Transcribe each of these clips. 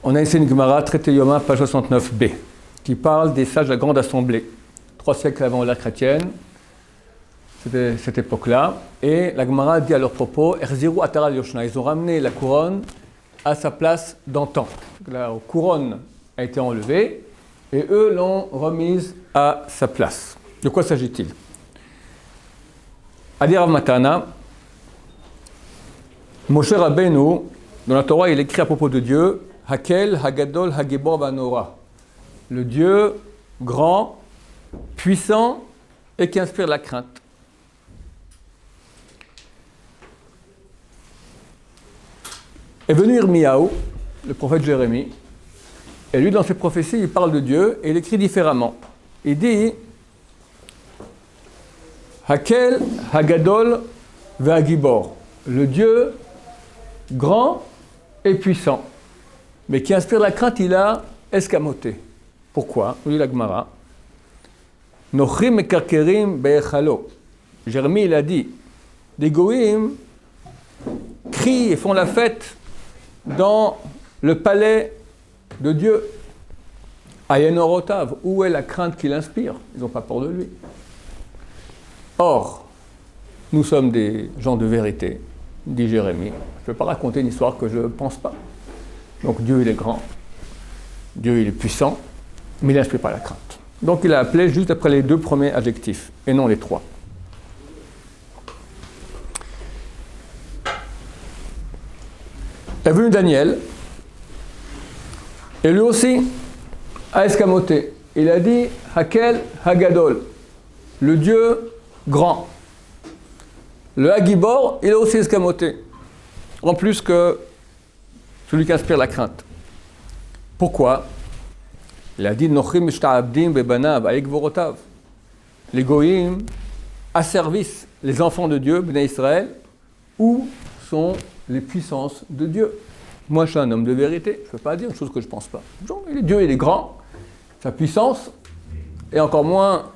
On a ici une Gemara, traité Yoma, page 69b, qui parle des sages de la Grande Assemblée, 3 siècles avant l'ère chrétienne, c'était cette époque-là. Et la Gemara dit à leur propos, Erziru Atara Yoshna, ils ont ramené la couronne à sa place d'antan. La couronne a été enlevée et eux l'ont remise à sa place. De quoi s'agit-il? Adi Rav Matana, Moshe Rabbeinu, dans la Torah, il écrit à propos de Dieu, Hakel, Hagadol, Hagibor, Vanora. Le Dieu grand, puissant et qui inspire la crainte. Est venu Irmiyahu, le prophète Jérémie, et lui, dans ses prophéties, il parle de Dieu et il écrit différemment. Il dit Hakel, Hagadol, Vahagibor. Le Dieu grand et puissant, mais qui inspire la crainte, il a escamoté. Pourquoi? Nous dit la Gemara. Nochrim mekarkerim be'echalo. Jérémie, il a dit, les goïms crient et font la fête dans le palais de Dieu. Ayenorotav, où est la crainte qu'il inspire? Ils n'ont pas peur de lui. Or, nous sommes des gens de vérité, dit Jérémie. Je ne peux pas raconter une histoire que je ne pense pas. Donc Dieu, il est grand, Dieu, il est puissant, mais il n'inspire pas la crainte. Donc il a appelé juste après les 2 premiers adjectifs, et non les 3. Est venu Daniel, et lui aussi a escamoté. Il a dit Hakel Hagadol, le Dieu grand. Le Hagibor, il a aussi escamoté, en plus que celui qui inspire la crainte. Pourquoi? Il a dit Nochrim mishta'abdim bebanav aïkvorotav. Les goïms asservissent les enfants de Dieu, Bnei Israël. Où sont les puissances de Dieu? Moi, je suis un homme de vérité. Je ne peux pas dire une chose que je ne pense pas. Dieu, il est grand, sa puissance, et encore moins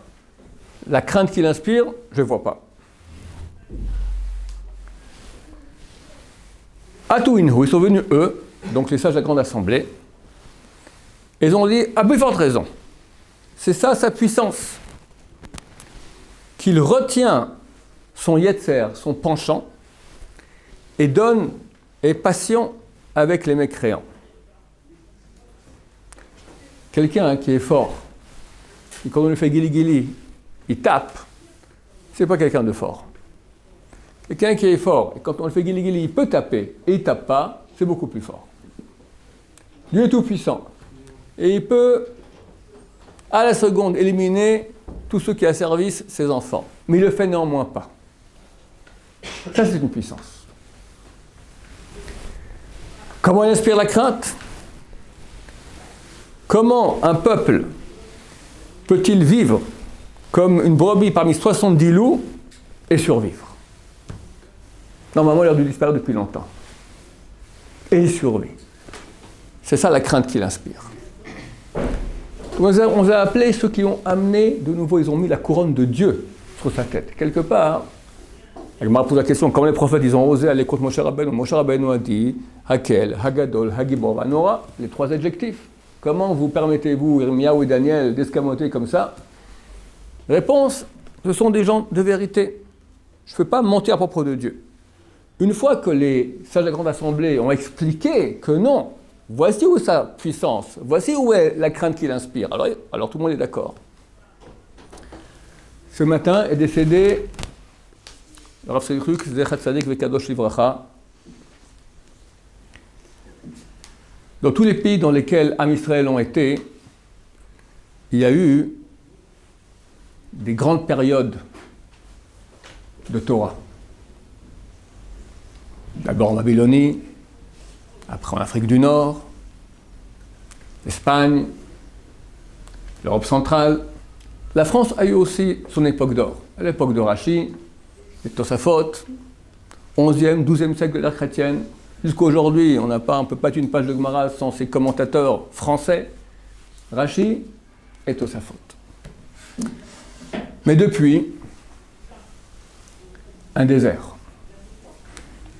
la crainte qu'il inspire, je ne vois pas. Atouinhu, ils sont venus eux, donc les sages de la Grande Assemblée, et ils ont dit, à plus forte raison, c'est ça sa puissance, qu'il retient son yetzer, son penchant, et est patient avec les mécréants. Quelqu'un qui est fort, et quand on lui fait guili-guili, il tape, c'est pas quelqu'un de fort. Quelqu'un qui est fort, et quand on le fait guili-guili, il peut taper, et il ne tape pas, c'est beaucoup plus fort. Dieu est tout puissant. Et il peut, à la seconde, éliminer tous ceux qui asservissent ses enfants. Mais il ne le fait néanmoins pas. Ça, c'est une puissance. Comment il inspire la crainte? Comment un peuple peut-il vivre comme une brebis parmi 70 loups et survivre? Normalement, il a dû disparaître depuis longtemps. Et il survit. C'est ça la crainte qu'il inspire. On les a appelés ceux qui ont amené, de nouveau, ils ont mis la couronne de Dieu sur sa tête. Quelque part, je me pose la question, comment les prophètes, ils ont osé aller contre Moshe Rabbeinu? Moshe Rabbeinu a dit, Hakel, Hagadol, Hagibor, Vanora, les 3 adjectifs. Comment vous permettez-vous, Irmiyahu et Daniel, d'escamoter comme ça? Réponse, ce sont des gens de vérité. Je ne peux pas mentir à propos de Dieu. Une fois que les sages de la Grande Assemblée ont expliqué que non, voici où sa puissance, voici où est la crainte qu'il inspire, alors tout le monde est d'accord. Ce matin est décédé Rav Selichuk Zechat Tzadik Vekadosh Livracha. Dans tous les pays dans lesquels Am Israël ont été, il y a eu des grandes périodes de Torah. D'abord en Babylonie, après en Afrique du Nord, l'Espagne, l'Europe centrale. La France a eu aussi son époque d'or. À l'époque de Rashi, les Tosafot, 11e, 12e siècle de l'ère chrétienne. Jusqu'à aujourd'hui, on ne peut pas être une page de Gemara sans ses commentateurs français, Rashi et Tosafot. Mais depuis, un désert.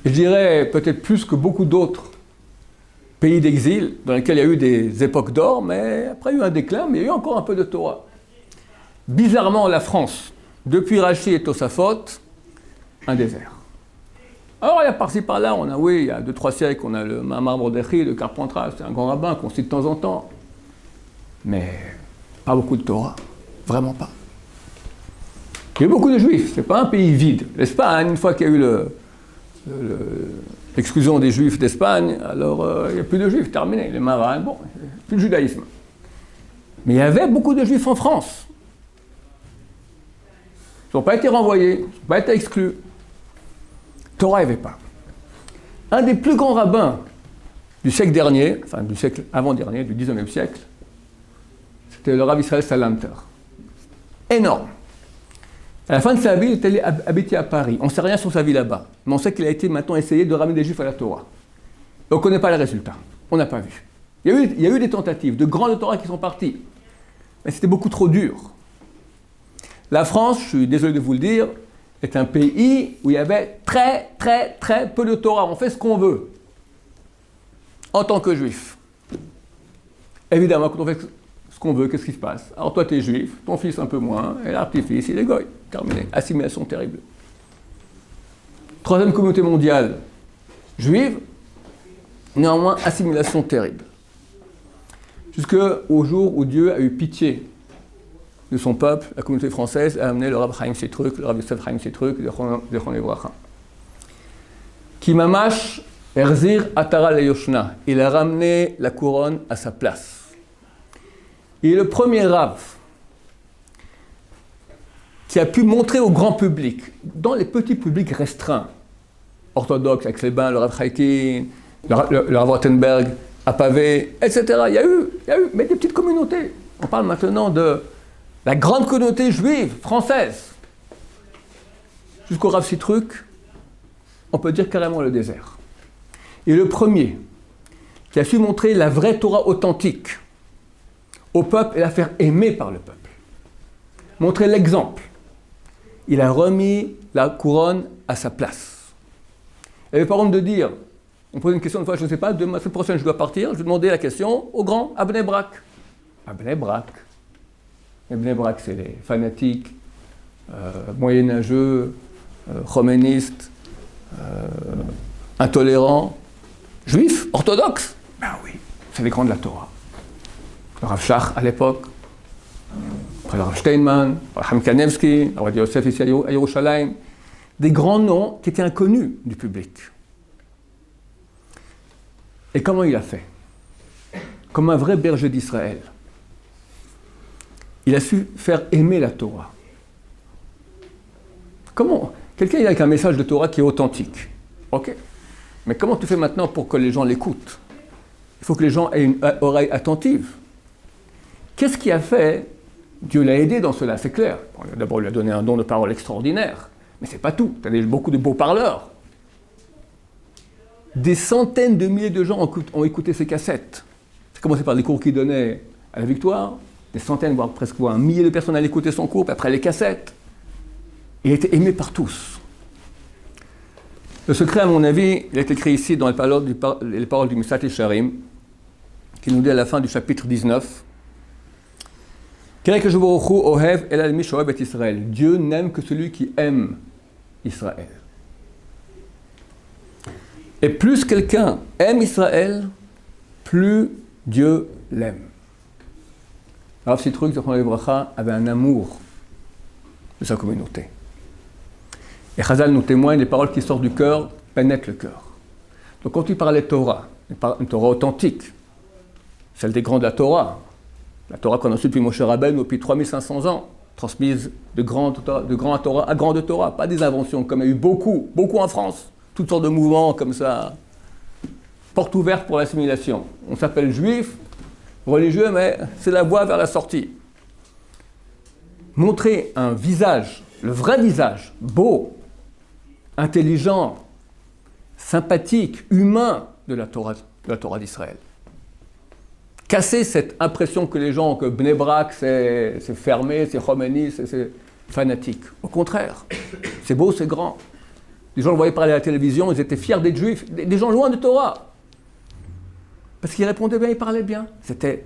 Je dirais peut-être plus que beaucoup d'autres pays d'exil dans lequel il y a eu des époques d'or, mais après il y a eu un déclin, mais il y a eu encore un peu de Torah. Bizarrement, la France, depuis Rachi et Tosafot, un désert. Alors il y a par-ci par-là, il y a 2-3 siècles, on a le Mahamar Mordechai de Carpentras, c'est un grand rabbin qu'on cite de temps en temps. Mais pas beaucoup de Torah, vraiment pas. Il y a eu beaucoup de juifs, c'est pas un pays vide. L'Espagne, une fois qu'il y a eu l'exclusion des juifs d'Espagne, alors il n'y a plus de juifs, terminé. Les marins, bon, plus de judaïsme. Mais il y avait beaucoup de juifs en France. Ils n'ont pas été renvoyés, ils n'ont pas été exclus. Torah, il n'y avait pas. Un des plus grands rabbins du siècle dernier, enfin du siècle avant-dernier, du 19e siècle, c'était le Rav Israël Salanter. Énorme. À la fin de sa vie, il est allé habiter à Paris. On ne sait rien sur sa vie là-bas, mais on sait qu'il a été maintenant essayé de ramener des juifs à la Torah. Et on ne connaît pas les résultats. On n'a pas vu. Il y a eu des tentatives de grands de Torah qui sont partis, mais c'était beaucoup trop dur. La France, je suis désolé de vous le dire, est un pays où il y avait très, très, très peu de Torah. On fait ce qu'on veut, en tant que juif. Évidemment, quand on fait ce qu'on veut, qu'est-ce qui se passe? Alors toi, tu es juif, ton fils un peu moins, et là, petit-fils, il est goy. Terminé. Assimilation terrible. Troisième communauté mondiale juive, néanmoins, assimilation terrible. Jusqu'au jour où Dieu a eu pitié de son peuple, la communauté française a amené le Rav Chaim Sitruk, le Rav Yosef Chaim Sitruk, de Chon Levracha. Qui mamash erzir atara leyoshna. Il a ramené la couronne à sa place. Il est le premier Rav qui a pu montrer au grand public, dans les petits publics restreints, orthodoxes, avec les bains, le Rav Chaikin, le Rav Rothenberg, à Pavé, etc. Il y a eu, mais des petites communautés. On parle maintenant de la grande communauté juive française. Jusqu'au Rav Sitruk, on peut dire carrément le désert. Et le premier qui a su montrer la vraie Torah authentique au peuple et la faire aimer par le peuple. Montrer l'exemple. Il a remis la couronne à sa place. Il avait pas honte de dire, on pose une question une fois, je ne sais pas, demain, la semaine prochaine je dois partir, je vais demander la question au grand Abnei Brak. Abnei Brak. Abnei Brak, c'est les fanatiques, moyenâgeux, romanistes, intolérants, juifs, orthodoxes. Ben oui, c'est les grands de la Torah. Le Rav Shach à l'époque, après le Rav Steinman, le Rav Kanevski, le Rav Yosef ici à Yerushalayim, des grands noms qui étaient inconnus du public. Et comment il a fait? Comme un vrai berger d'Israël. Il a su faire aimer la Torah. Comment? Quelqu'un est avec un message de Torah qui est authentique. Ok. Mais comment tu fais maintenant pour que les gens l'écoutent? Il faut que les gens aient une oreille attentive. Qu'est-ce qui a fait? Dieu l'a aidé dans cela, c'est clair. Bon, d'abord, il lui a donné un don de parole extraordinaire. Mais c'est pas tout. Tu as beaucoup de beaux parleurs. Des centaines de milliers de gens ont écouté ces cassettes. C'est commencé par les cours qu'il donnait à la Victoire. Des centaines, voire presque un millier de personnes allaient écouter son cours, puis après les cassettes. Il était aimé par tous. Le secret, à mon avis, il est écrit ici dans les paroles du Misat Yesharim, qui nous dit à la fin du chapitre 19. Dieu n'aime que celui qui aime Israël. Et plus quelqu'un aime Israël, plus Dieu l'aime. Rav Sitruk avait un amour de sa communauté. Et Chazal nous témoigne, les paroles qui sortent du cœur pénètrent le cœur. Donc quand il parlait Torah, une Torah authentique, celle des grands de la Torah qu'on a reçue depuis Moshe Rabbeinu depuis 3500 ans, transmise de grand Torah à grande Torah, pas des inventions comme il y a eu beaucoup en France, toutes sortes de mouvements comme ça, porte ouverte pour l'assimilation. On s'appelle juif, religieux, mais c'est la voie vers la sortie. Montrer un visage, le vrai visage, beau, intelligent, sympathique, humain de la Torah d'Israël. Casser cette impression que les gens ont que Bnei Brak c'est fermé, c'est romaniste, c'est fanatique. Au contraire, c'est beau, c'est grand. Les gens le voyaient parler à la télévision, ils étaient fiers d'être juifs, des gens loin de Torah. Parce qu'il répondait bien, il parlait bien. C'était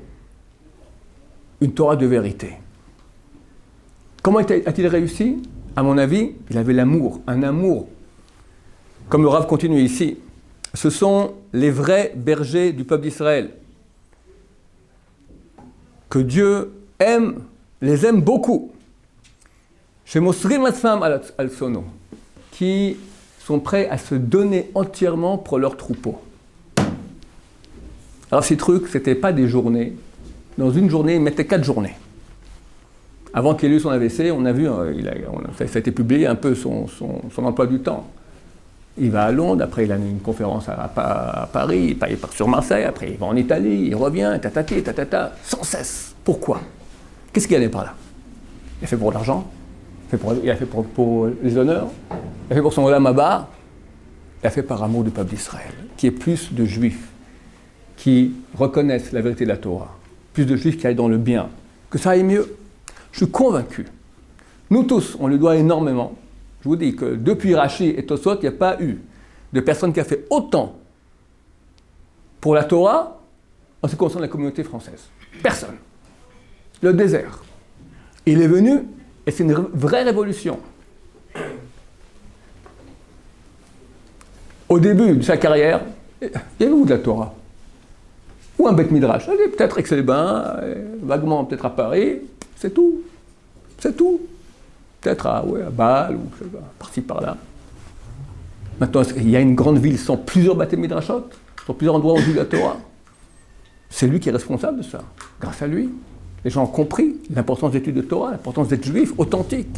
une Torah de vérité. Comment a-t-il réussi? À mon avis, il avait l'amour, un amour. Comme le Rav continue ici, ce sont les vrais bergers du peuple d'Israël. Que Dieu aime, les aime beaucoup. Chez Mosrim Atzmam al-Sono, qui sont prêts à se donner entièrement pour leur troupeau. Alors ces trucs, ce n'étaient pas des journées. Dans une journée, ils mettaient 4 journées. Avant qu'il ait eu son AVC, on a vu, ça a été publié un peu son emploi du temps. Il va à Londres, après il a une conférence à Paris, il part sur Marseille, après il va en Italie, il revient, sans cesse. Pourquoi? Qu'est-ce qu'il allait par là? Il a fait pour l'argent, il a fait pour les honneurs, il a fait pour son olam haba, il a fait par amour du peuple d'Israël, qui est plus de juifs qui reconnaissent la vérité de la Torah, plus de juifs qui aillent dans le bien, que ça aille mieux. Je suis convaincu. Nous tous, on lui doit énormément. Je vous dis que depuis Rashi et Tosot, il n'y a pas eu de personne qui a fait autant pour la Torah en ce qui concerne la communauté française. Personne. Le désert. Il est venu et c'est une vraie révolution. Au début de sa carrière, il y avait où de la Torah? Ou un Beth Midrash. Allez, peut-être Aix-les-Bains, vaguement peut-être à Paris, c'est tout. C'est tout. Peut-être à Bâle, ou par-ci par-là. Maintenant, il y a une grande ville sans plusieurs Beth Midrashot, sans plusieurs endroits où on dit la Torah. C'est lui qui est responsable de ça. Grâce à lui, les gens ont compris l'importance d'études de Torah, l'importance d'être juif, authentique.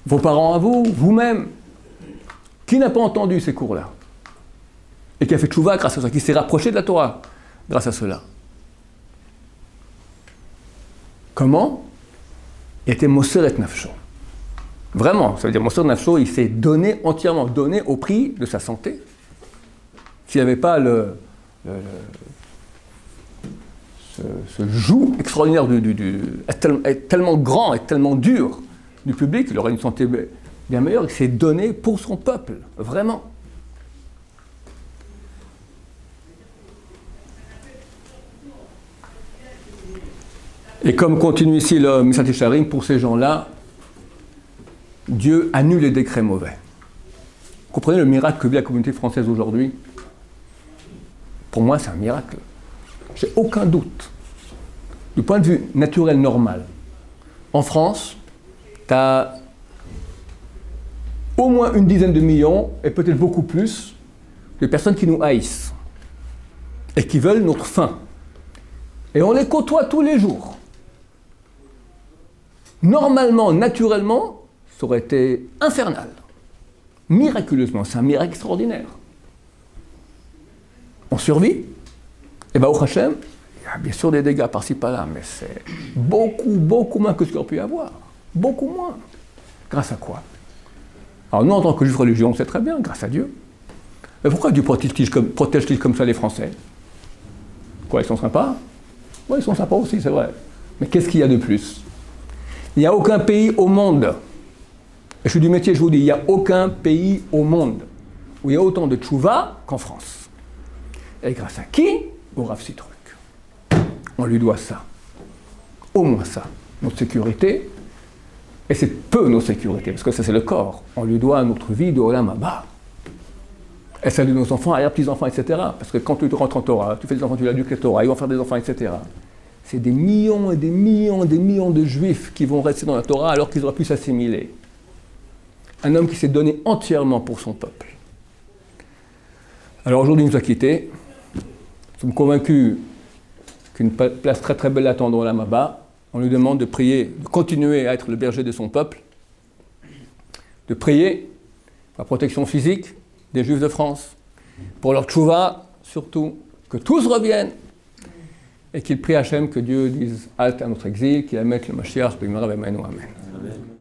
Vos parents à vous, vous-même. Qui n'a pas entendu ces cours-là? Et qui a fait tchouva grâce à ça, qui s'est rapproché de la Torah grâce à cela. Comment? Il était Moseret Nafsho. Vraiment, ça veut dire Moseret Nafsho, il s'est donné entièrement, donné au prix de sa santé. S'il n'y avait pas ce joug extraordinaire tellement grand et tellement dur du public, il aurait une santé bien meilleure, il s'est donné pour son peuple, vraiment. Et comme continue ici le Misat Yesharim, pour ces gens-là, Dieu annule les décrets mauvais. Vous comprenez le miracle que vit la communauté française aujourd'hui? Pour moi, c'est un miracle. J'ai aucun doute. Du point de vue naturel normal, en France, tu as au moins une dizaine de millions, et peut-être beaucoup plus, de personnes qui nous haïssent et qui veulent notre fin. Et on les côtoie tous les jours. Normalement, naturellement, ça aurait été infernal. Miraculeusement, c'est un miracle extraordinaire. On survit. Et bien, au Hachem, il y a bien sûr des dégâts par-ci par-là, mais c'est beaucoup, beaucoup moins que ce qu'il aurait pu y avoir. Beaucoup moins. Grâce à quoi? Alors nous, en tant que juifs religieux, on sait très bien, grâce à Dieu. Mais pourquoi Dieu protège-t-il comme ça les Français? Quoi, ils sont sympas? Oui, ils sont sympas aussi, c'est vrai. Mais qu'est-ce qu'il y a de plus? Il n'y a aucun pays au monde, et je suis du métier, je vous dis, il n'y a aucun pays au monde où il y a autant de tchouva qu'en France. Et grâce à qui? Au Rav Sitruk. On lui doit ça. Au moins ça. Notre sécurité, et c'est peu nos sécurités, parce que ça c'est le corps. On lui doit notre vie de Olam Haba. Et celle de nos enfants, arrière-petits-enfants, etc. Parce que quand tu rentres en Torah, tu fais des enfants, tu l'éduques la Torah, ils vont faire des enfants, etc. C'est des millions et des millions et des millions de juifs qui vont rester dans la Torah alors qu'ils auraient pu s'assimiler. Un homme qui s'est donné entièrement pour son peuple. Alors aujourd'hui, il nous a quittés. Nous sommes convaincus qu'une place très très belle attend dans l'Olam Haba. On lui demande de prier, de continuer à être le berger de son peuple, de prier pour la protection physique des Juifs de France, pour leur tchouva, surtout, que tous reviennent, et qu'il prie Hachem que Dieu dise halte à notre exil, qu'il amène le Mashiach, Amen.